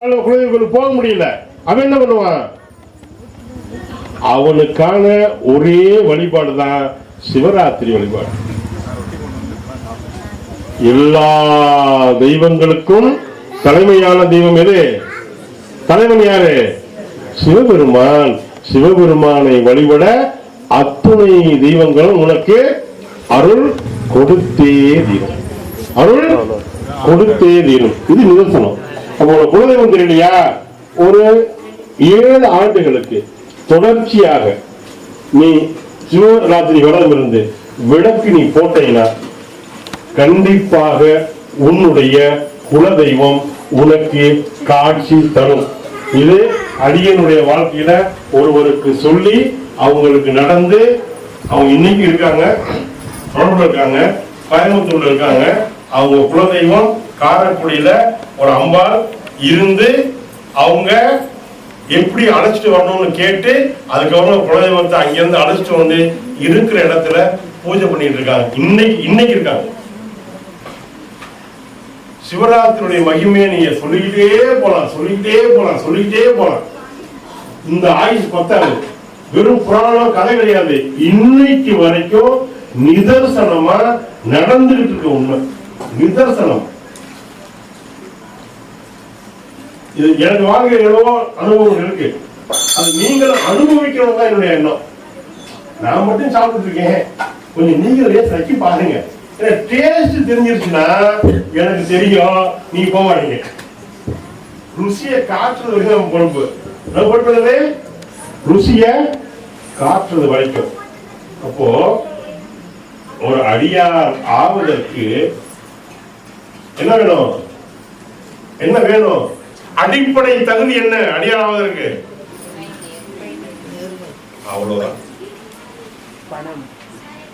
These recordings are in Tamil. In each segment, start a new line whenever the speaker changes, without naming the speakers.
குலதெய்வங்களுக்கு போக முடியல. அவன் என்ன பண்ணுவான்? அவனுக்கான ஒரே வழிபாடு தான் சிவராத்திரி வழிபாடு. எல்லா தெய்வங்களுக்கும் தலைமையான தெய்வம் எது? தலைவன் யாரு? சிவபெருமான். சிவபெருமானை வழிபட அத்துணை தெய்வங்களும் உனக்கு அருள் கொடுத்தே தீரும். அருள் கொடுத்தே தீரும். இது நிதர்சனம். அப்போ குலதெய்வம் தெரியலையா? ஒரு 7 ஆண்டுகளுக்கு தொடர்ச்சியாக நீ சிவராத்திரி விரதம் இருந்து விளக்கு நீ போட்டீங்கன்னா கண்டிப்பாக உன்னுடைய குலதெய்வம் உனக்கு காட்சி தரும். இது அடியனுடைய வாழ்க்கையில ஒருவருக்கு சொல்லி அவங்களுக்கு நடந்து அவங்க இன்னைக்கு இருக்காங்க, தொடர்புல இருக்காங்க, கோயம்புத்தூர்ல இருக்காங்க. அவங்க குலதெய்வம் காரைக்குடியில ஒரு அம்பாள் இருந்து அவங்க எப்படி அழைச்சிட்டு வரணும்னு கேட்டு அதுக்கப்புறம் குலதெய்வத்தை அங்கிருந்து அழைச்சிட்டு வந்து இருக்கிற இடத்துல பூஜை பண்ணிட்டு இருக்காங்க. இன்னைக்கு இருக்காங்க. சிவராத்திரியுடைய மகிமையை நீங்க சொல்லிக்கிட்டே போலாம். இந்த ஆயுஷ் பத்தாது. வெறும் புராணம் கதை கிடையாது. இன்னைக்கு வரைக்கும் நிதர்சனமா நடந்துகிட்டு இருக்க உண்மை. நிதர்சனம். இது எனக்கு வாழ்க்கையிலோ அனுபவம் இருக்கு. அது நீங்களும் அனுபவிக்கணும் தான் என்னுடைய எண்ணம். நான் மட்டும் சாப்பிட்டு இருக்கேன், கொஞ்சம் நீங்களே சக்கி பாருங்க. டேஸ்ட் தெரிஞ்சிருச்சுன்னா எனக்கு தெரியும், நீ போக மாட்டீங்க. ருசியை காட்டுறது வரைக்கும் நம்ம பொறுப்பு. நம்ம பொறுப்பு ருசிய காட்டுறது வரைக்கும். அப்போ ஒரு அடியார் ஆவதற்கு என்ன வேணும்? என்ன வேணும்? அடிப்படை தகுதி என்ன? அடியார் ஆவதற்கு அவ்வளவுதான்.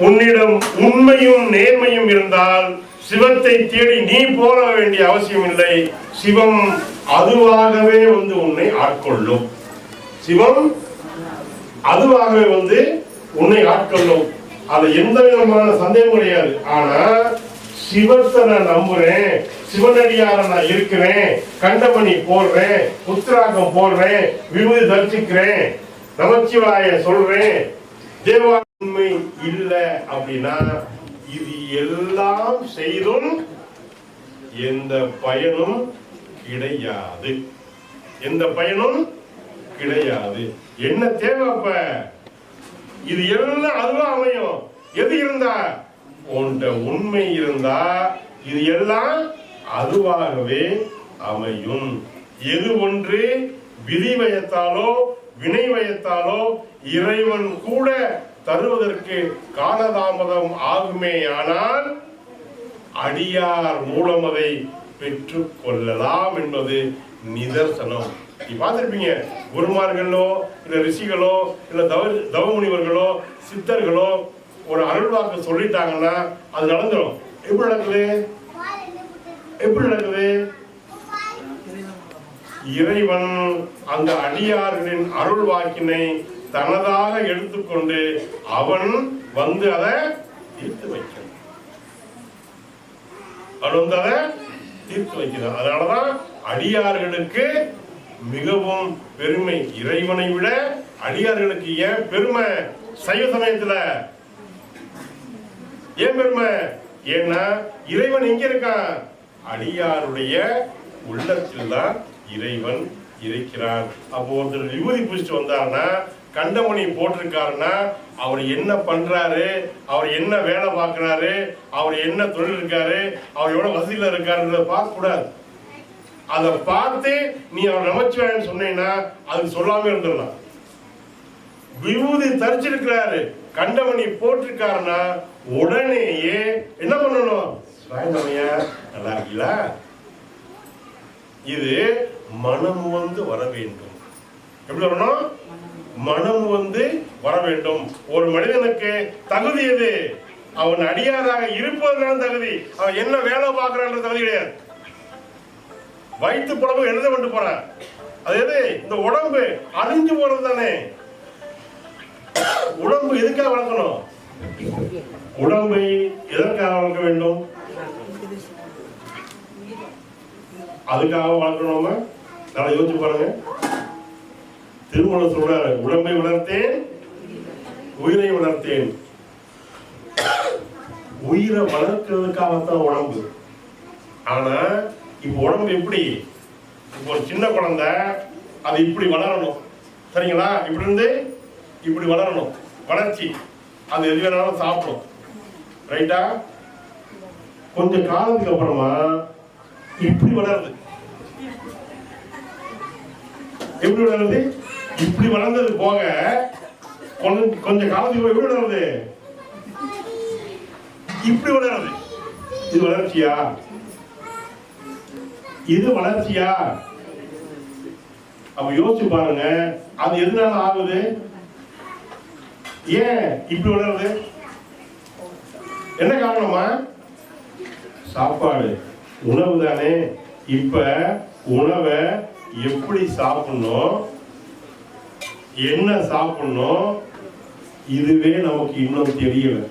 உன்னிடம் உண்மையும் நேர்மையும் இருந்தால் சிவத்தை தேடி நீ போக வேண்டிய அவசியம் இல்லை. சிவம் அதுவாகவே வந்து உன்னை ஆட்கொள்ளும். சிவம் அதுவாகவே வந்து உன்னை ஆட்கொள்ளும். அது எந்த விதமான சந்தேகம் கிடையாது. ஆனா சிவத்தை நான் நம்புறேன், சிவனடியார நான் இருக்கிறேன், கண்டமணி போடுறேன், உத்திராகம் போடுறேன், விபூதி தரிசிக்கிறேன், நமச்சிவாய சொல்றேன், தேவா உண்மை இல்லை அப்படின்னா இது எல்லாம் செய்தும் எந்த பயனும் கிடையாது. எந்த பயனும் கிடையாது. என்ன தேவை? அப்ப இது எல்லாம் அதுவா அமையும். எது இருந்தா? உன்ட உண்மை இருந்தா இது எல்லாம் அதுவாகவே அமையும். எது ஒன்று விதி வயத்தாலோ வினை வயத்தாலோ இறைவன் கூட தருவதற்கு காலதாமதம் ஆகுமே. ஆனால் அடியார் மூலம் அதை பெற்றுக் கொள்ளலாம் என்பது நிதர்சனம். நீ பார்த்திருப்பீங்க, குருமார்களோ இல்ல ரிஷிகளோ இல்ல தவமுனிவர்களோ சித்தர்களோ ஒரு அருள்வாக்கு சொல்லிட்டாங்கன்னா அது நடந்துடும். எப்படி நடக்குது? இறைவன் அந்த அடியார்களின் அருள் வாக்கினை தனதாக எடுத்துக்கொண்டு அவன் வந்து அதை தீர்த்து வைக்கிறான். அதனாலதான் அடியார்களுக்கு மிகவும் பெருமை. இறைவனை விட அடியார்களுக்கு ஏன் பெருமை? சைவ சமயத்துல ஏன் பெருமை? ஏன்னா இறைவன் எங்க இருக்கான்? அடியாருடைய உள்ளத்தில் தான் இறைவன் இருக்கிறான். அப்போ ஒருத்தர் விபூதி பூசிட்டு வந்தாருன்னா, கண்டமணி போட்டிருக்காருன்னா அவர் என்ன பண்றாரு, அவர் என்ன வேலை பார்க்கிறாரு, அவர் என்ன தொழில் இருக்காரு, அவர் எவ்வளவு வசதியில இருக்காருன்றத பார்க்க கூடாது. அதை பார்த்து நீ அவர் நமச்சிவாயன்னு சொன்னீங்கன்னா அதுக்கு சொல்லாம இருந்துடலாம். விபூதி தரிச்சிருக்கிறாரு, கண்டமணி போட்டிருக்காருன்னா உடனேயே என்ன பண்ணணும்? நல்லா இருக்கீங்களா? இது மனம் வந்து வர வேண்டும். எப்படி வரணும்? மனம் வந்து வர வேண்டும். ஒரு மனிதனுக்கு தகுதி எது? அவன் அடியாராக இருப்பதுதான் தகுதி. அவன் என்ன வேலை பார்க்கிறான்ற தகுதி கிடையாது. வயிற்று புடம்பு எழுத கொண்டு போறான். அது எது? இந்த உடம்பு அழிஞ்சு போறது தானே. உடம்பு எதுக்காக வளர்க்கணும்? உடம்பை எதற்காக வளர்க்க வேண்டும்? அதுக்காக வளர்க்கணும். நான் யோசிச்சு பாருங்க. திருமணம் சொல்றாரு, உடம்பை வளர்த்தேன் உயிரை வளர்த்தேன். உயிரை வளர்க்கிறதுக்காகத்தான் உடம்பு. ஆனா இப்ப உடம்பு எப்படி, இப்போ ஒரு சின்ன குழந்தை அது இப்படி வளரணும், சரிங்களா? இப்படி இருந்து இப்படி வளரணும், வளர்ச்சி. அது எது வேணாலும் சாப்பிடும், ரைட்டா? கொஞ்சம் காலத்துக்கு அப்புறமா இப்படி வளருது. எப்படி வளருது? இப்படி வளர்ந்தது போக கொஞ்சம் காலத்துக்கு எப்படி வளருது? இப்படி வளருது. இது வளர்ச்சியா? இது வளர்ச்சியா? அப்ப யோசிச்சு பாருங்க, அது எதனால ஆகுது? ஏன் இப்படி வளருது? என்ன காரணமா? சாப்பாடு, உணவு தானே. இப்ப உணவை எப்படி சாப்பிடணும், என்ன சாப்பிடணும், இதுவே நமக்கு இன்னும் தெரியல.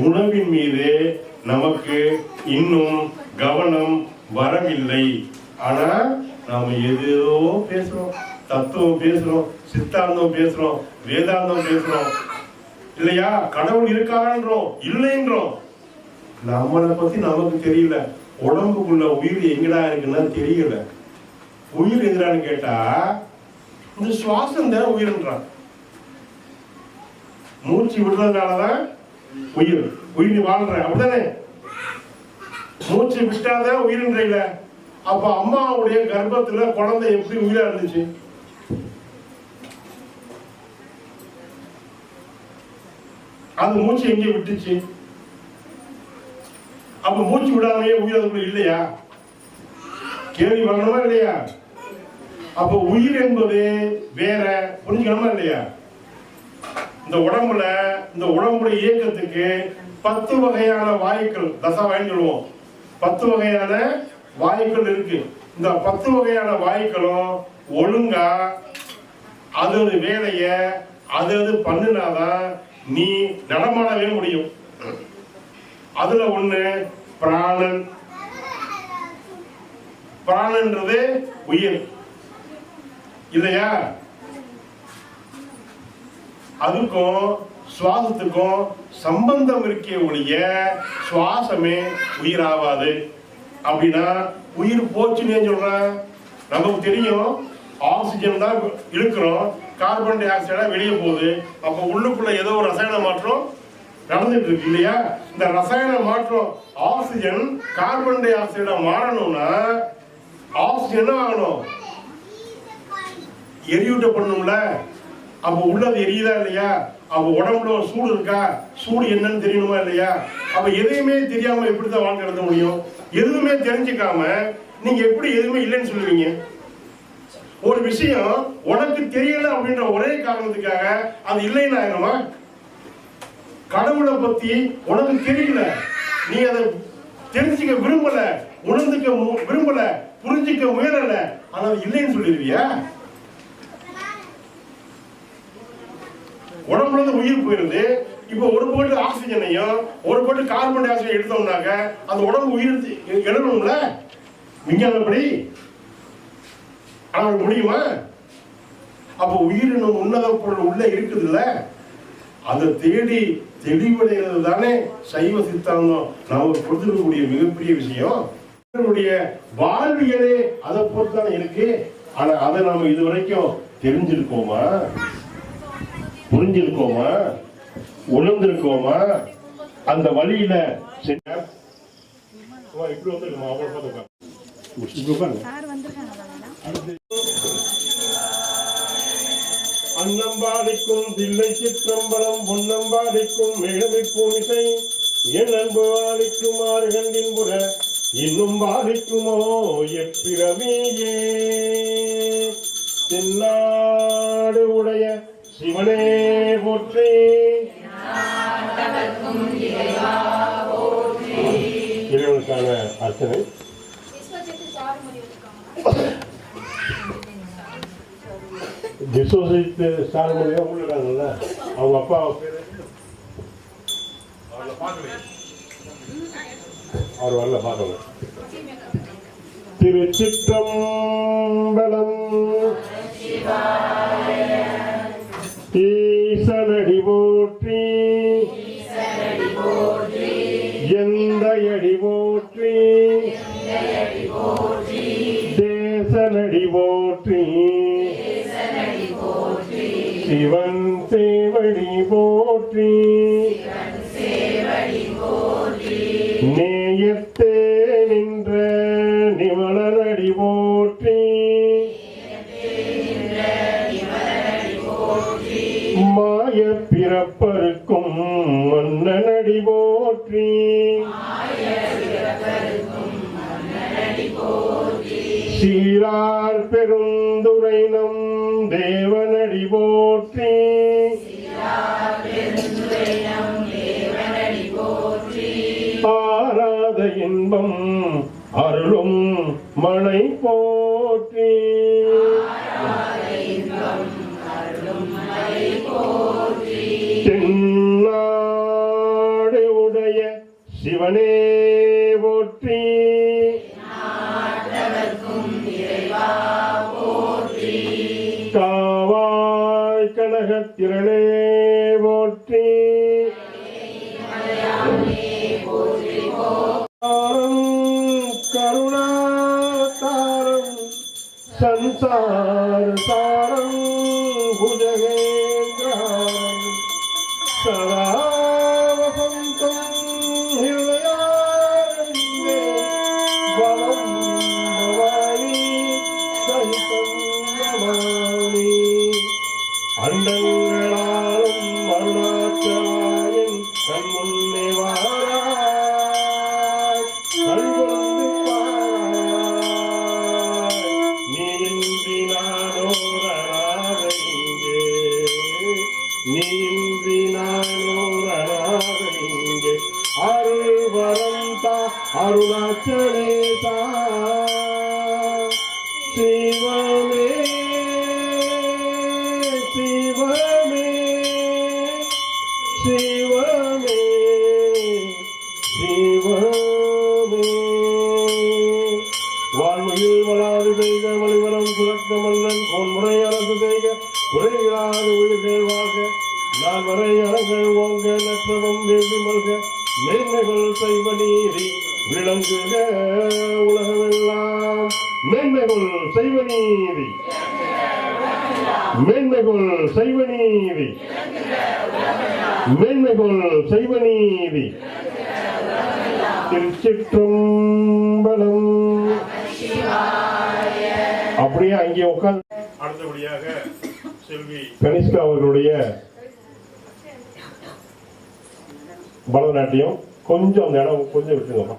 உணவின் மீது நமக்கு இன்னும் கவனம் வரவில்லை. ஆனா நாம ஏதோ பேசுறோம், தத்துவம் பேசுறோம், சித்தாந்தம் பேசுறோம், வேதாந்தம் பேசுறோம், இல்லையா? கடவுள் இருக்கான்றோம், இல்லைன்றோம். நம்மளை பத்தி நமக்கு தெரியல. உடம்புக்குள்ள உயிர் எங்கடா இருக்குன்னா தெரியல. உயிர் எங்கடான்னு கேட்டா இந்த சுவாசம் தான் உயிர்ன்றான். மூச்சு விடுறதுனாலதான் உயிர். உயிர் வாழ்ற, அப்படிதானே? மூச்சு விட்டாதான் உயிர்ன்றீங்கள. அப்ப அம்மாவுடைய கர்ப்பத்துல குழந்தை எப்படி உயிரா இருந்துச்சு? அந்த மூச்சு எங்க விட்டுச்சு? அப்ப மூச்சு விடாமையே உயிர் அதுக்குள்ள இல்லையா? கேள்வி வரணுமா இல்லையா? அப்ப உயிர் என்பது வேற, புரிஞ்சுக்கணுமா இல்லையா? இந்த உடம்புல, இந்த உடம்புடைய இயக்கத்துக்கு 10 வகையான வாயுக்கள், தசவாயுன்னு சொல்லுவோம். 10 வகையான வாயுக்கள் இருக்கு. இந்த 10 வகையான வாயுக்களும் ஒழுங்கா அது வேலைய அது பண்ணினாதான் நீ நடமாடவே முடியும். அதுல ஒண்ணு பிராணன். பிராணன்றது உயிர் இல்லையா? அதுக்கும் சுவாசத்துக்கும் சம்பந்தம் இருக்கே ஒழிய சுவாசமே உயிராவாது. அப்படின்னா உயிர் போச்சுன்னு சொல்றேன். நமக்கு தெரியும், ஆக்சிஜன் தான் இழுக்கிறோம், கார்பன் டை ஆக்சைடா வெளியே போகுது. அப்ப உள்ளுக்குள்ள ஏதோ ஒரு ரசாயன மாற்றம் நடந்துட்டு இருக்கு இல்லையா? இந்த ரசாயன மாற்றம் ஆக்சிஜன் கார்பன் டை ஆக்சைடா மாறணும்னா ஆக்சிஜன் என்ன ஆகணும்? எரியூட்டப்படணும்ல. அப்ப உள்ளது எரியுதா இல்லையா? அப்ப உடம்புல ஒரு சூடு இருக்கா? சூடு என்னன்னு தெரியணுமா இல்லையா? அப்ப எதையுமே தெரியாம எப்படிதான் வாழ்க்கை நடத்த முடியும்? எதுவுமே தெரிஞ்சுக்காம நீங்க எப்படி எதுவுமே இல்லைன்னு சொல்லுவீங்க? ஒரு விஷயம் உனக்கு தெரியல அப்படின்ற ஒரே காரணத்துக்காக அது இல்லைன்னு ஆயிடுமா? கடவுளை பத்தி உனக்கு தெரியல, நீ அதை தெரிஞ்சுக்க விரும்பல, உணர்ந்துக்க விரும்பல, புரிஞ்சுக்க முயலல, ஆனா இல்லைன்னு சொல்லிடுவியா? உடம்புல இருந்து உயிர் போயிருது. இப்ப ஒரு போட்டு ஆக்சிஜனையும் ஒரு போட்டு கார்பன் டை ஆக்சைடு எடுத்தோம்னாக்க அந்த உடம்பு உயிர் எழுதணும்ல விஞ்ஞானப்படி. ஆனா முடியுமா? அப்ப உயிரினும் உன்னத பொருள் உள்ள இருக்குது இல்ல, அதை தேடி தெளிவடைகிறது தானே சைவ சித்தாந்தம் நமக்கு கொடுத்துருக்கக்கூடிய மிகப்பெரிய விஷயம். வாழ்வியலே அதை பொறுத்து தானே இருக்கு. ஆனா அதை நாம இதுவரைக்கும் தெரிஞ்சிருக்கோமா, புரிஞ்சிருக்கோமா, உணர்ந்திருக்கோமா? அந்த வழியில இப்படி வந்து அன்னம்பாடிக்கும் தில்லை சிற்றம்பலம் பொன்னம்பாடிக்கும் மேகமிக்கும் இசை என் அன்பு ஆடிக்கும் ஆறு கண்டின் புற இன்னும் பாதிக்குமோ எப்பிரமையே. தென்னாடு உடைய சிவனே போற்றி. இறைவனுக்கான அர்ச்சனை. விஸ்வசித்து சாரமொழியா உள்ளாங்கல்ல, அவங்க அப்பா பேரு அவர் வரல பார்க்கணும். திருச்சிற்றம்பலம். ஈசனடி போற்றி, எந்தையடி போற்றி, தேசனடி போற்றி, சிவன் சேவடி போற்றி, நேயத்தே நின்ற நிமலனடி போற்றி, மாய பிறப்பருக்கும் மன்னனடி போற்றி, சீரார் பெருந்துரை நம் தேவனடி போற்றி, ஆராத இன்பம் அருளும் மழை போற்றி, தென்னாடு உடைய சிவனே போற்றி, காவாய் கனகத்திரளே போற்றி, கருணாதாரம் சம்சார சாரம் புஜகேந்திரம் சதா வசந்தம் ஹிருதயாரண்யே வலம் பவானி சகிதம் நமாமி. அண்டங்களாலும் அருணாச்சலாயின் கண் முன்னே வாராய், கண்கொண்டு பாராய், நீ இன்றி நானோராக இங்கே, நீ இன்றி நானோராக இங்கே, அருள் வரம் தா அருணாச்சலேசா. சிவமே சிவமே சிவமே சிவமே. வாழ்முகில் வளாது செய்க மணிவரம் சுரக்க மன்னன் கோன்முறை அரசு செய்க, குறைகிறாது உயிர்கள் வாழ்க, நான் வரை அறங்கள் ஓங்க, நற்றவம் வேள்வி மல்க, மேன்மைகள் செய்வ நீதி விளங்குக உலகமெல்லாம். மேன்மைகள் செய்வ நீதி, மேன்மைகள் செய்வ நீதி, மேன்மைகள் செய்வ நீதி. திருச்சிற்றம்பலம். அப்படியே அங்கே உட்கார்ந்து அடுத்தபடியாக செல்வி கனிஷ்கா அவர்களுடைய பரதநாட்டியம் கொஞ்சம் அந்த இடம் கொஞ்சம் விட்டுங்க.